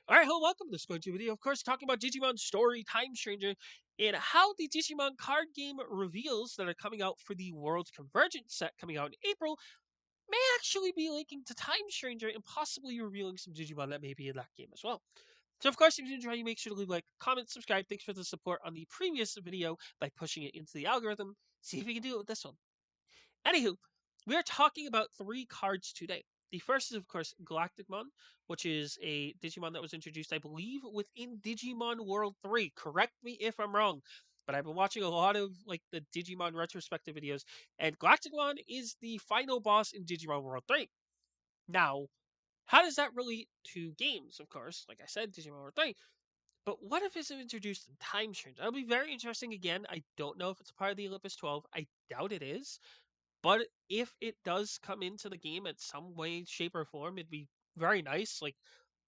Alright, hello, welcome to this go-to video. Of course, talking about Digimon Story Time Stranger and how the Digimon card game reveals that are coming out for the World's Convergence set coming out in April may actually be linking to Time Stranger and possibly revealing some Digimon that may be in that game as well. So, of course, if you enjoy, you make sure to leave a like, comment, subscribe. Thanks for the support on the previous video by pushing it into the algorithm. See if you can do it with this one. Anywho, we are talking about three cards today. The first is, of course, Galacticmon, which is a Digimon that was introduced, I believe, within Digimon World 3. Correct me if I'm wrong, but I've been watching a lot of like the Digimon retrospective videos, and Galacticmon is the final boss in Digimon World 3. Now, how does that relate to games? Of course, like I said, Digimon World 3. But what if it's introduced in Time Strange? That'll be very interesting. Again, I don't know if it's a part of the Olympus 12. I doubt it is. But if it does come into the game in some way, shape, or form, it'd be very nice. Like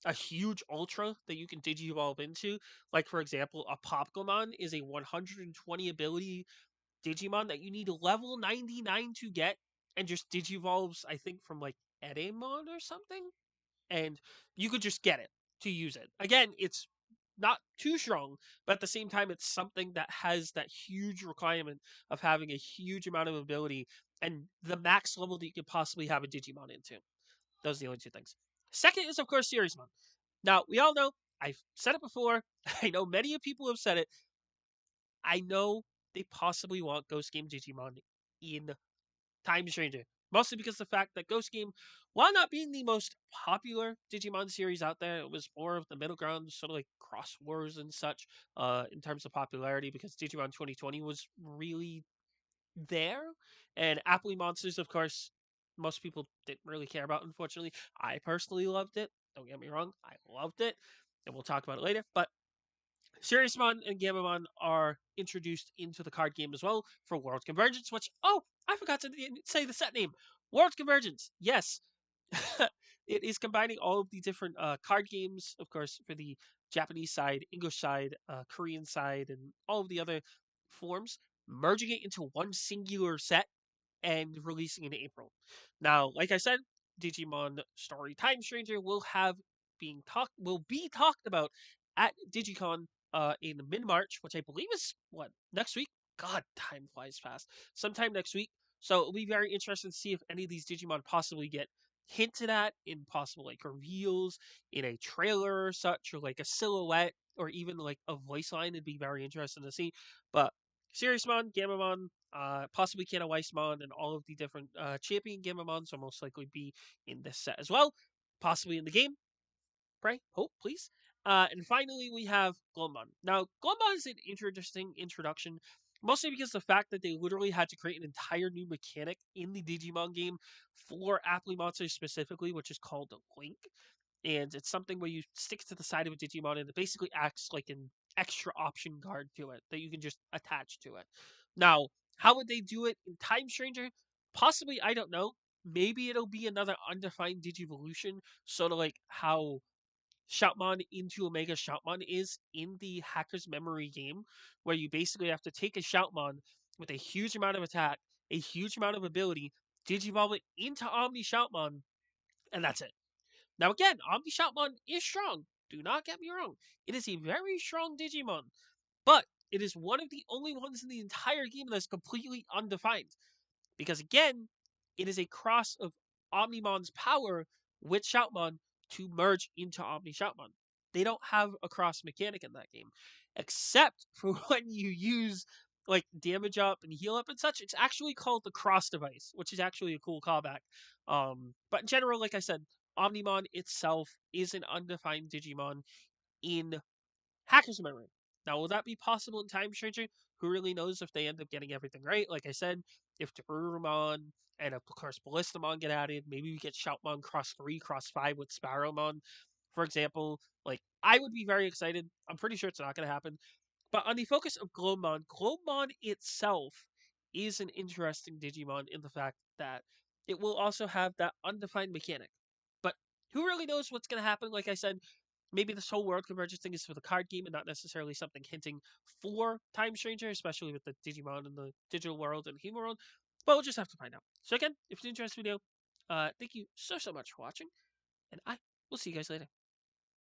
a huge ultra that you can digivolve into. Like, for example, a Popgomon is a 120 ability Digimon that you need level 99 to get, and just digivolves, I think, from like Edamon or something. And you could just get it to use it. Again, it's not too strong, but at the same time, it's something that has that huge requirement of having a huge amount of ability and the max level that you could possibly have a Digimon into. Those are the only two things. Second is, of course, Seriesmon. Now, we all know, I've said it before, I know many of people have said it. I know they possibly want Ghost Game Digimon in Time Stranger. Mostly because the fact that Ghost Game, while not being the most popular Digimon series out there, it was more of the middle ground, sort of like Cross Wars and such, in terms of popularity, because Digimon 2020 was really there. And Appley Monsters, of course, most people didn't really care about, unfortunately. I personally loved it. Don't get me wrong, I loved it. And we'll talk about it later. But Seriesmon and Gamamon are introduced into the card game as well for World Convergence, which, oh, I forgot to say the set name. World Convergence, yes. It is combining all of the different card games, of course, for the Japanese side, English side, Korean side, and all of the other forms, merging it into one singular set and releasing in April. Now, like I said, Digimon Story Time Stranger will be talked about at Digicon in mid March, which I believe is what next week. God, time flies fast. Sometime next week. So it'll be very interesting to see if any of these Digimon possibly get hinted at in possible like reveals in a trailer or such, or like a silhouette, or even like a voice line. It'd be very interesting to see. But Seriesmon, Gamamon, possibly Kana Weissmon, and all of the different champion Gamamons will most likely be in this set as well. Possibly in the game. Pray, hope, please. And finally, we have Glowmon. Now, Glowmon is an interesting introduction, mostly because the fact that they literally had to create an entire new mechanic in the Digimon game for Appley Monsters specifically, which is called Link. And it's something where you stick to the side of a Digimon and it basically acts like an extra option card to it that you can just attach to it. Now, how would they do it in Time Stranger? Possibly, I don't know. Maybe it'll be another undefined Digivolution, sort of like how Shoutmon into Omega Shoutmon is in the Hacker's Memory game, where you basically have to take a Shoutmon with a huge amount of attack, a huge amount of ability, Digivolve it into Omni Shoutmon, and that's it. Now, again, Omni Shoutmon is strong. Do not get me wrong. It is a very strong Digimon, but it is one of the only ones in the entire game that's completely undefined. Because again, it is a cross of Omnimon's power with Shoutmon to merge into Omni Shoutmon. They don't have a cross mechanic in that game, except for when you use like damage up and heal up and such. It's actually called the cross device, which is actually a cool callback. But in general, like I said, Omnimon itself is an undefined Digimon in Hacker's Memory. Now, will that be possible in Time Stranger? Who really knows if they end up getting everything right? Like I said, if Darurumon and of course Ballistamon get added, maybe we get Shoutmon cross 3, cross 5 with Sparrowmon, for example. Like, I would be very excited. I'm pretty sure it's not going to happen. But on the focus of Glowmon, Glowmon itself is an interesting Digimon in the fact that it will also have that undefined mechanic. But who really knows what's going to happen? Like I said, maybe this whole world convergence thing is for the card game and not necessarily something hinting for Time Stranger, especially with the Digimon in the digital world and human world. But we'll just have to find out. So again, if you enjoyed this video, thank you so much for watching, and I will see you guys later.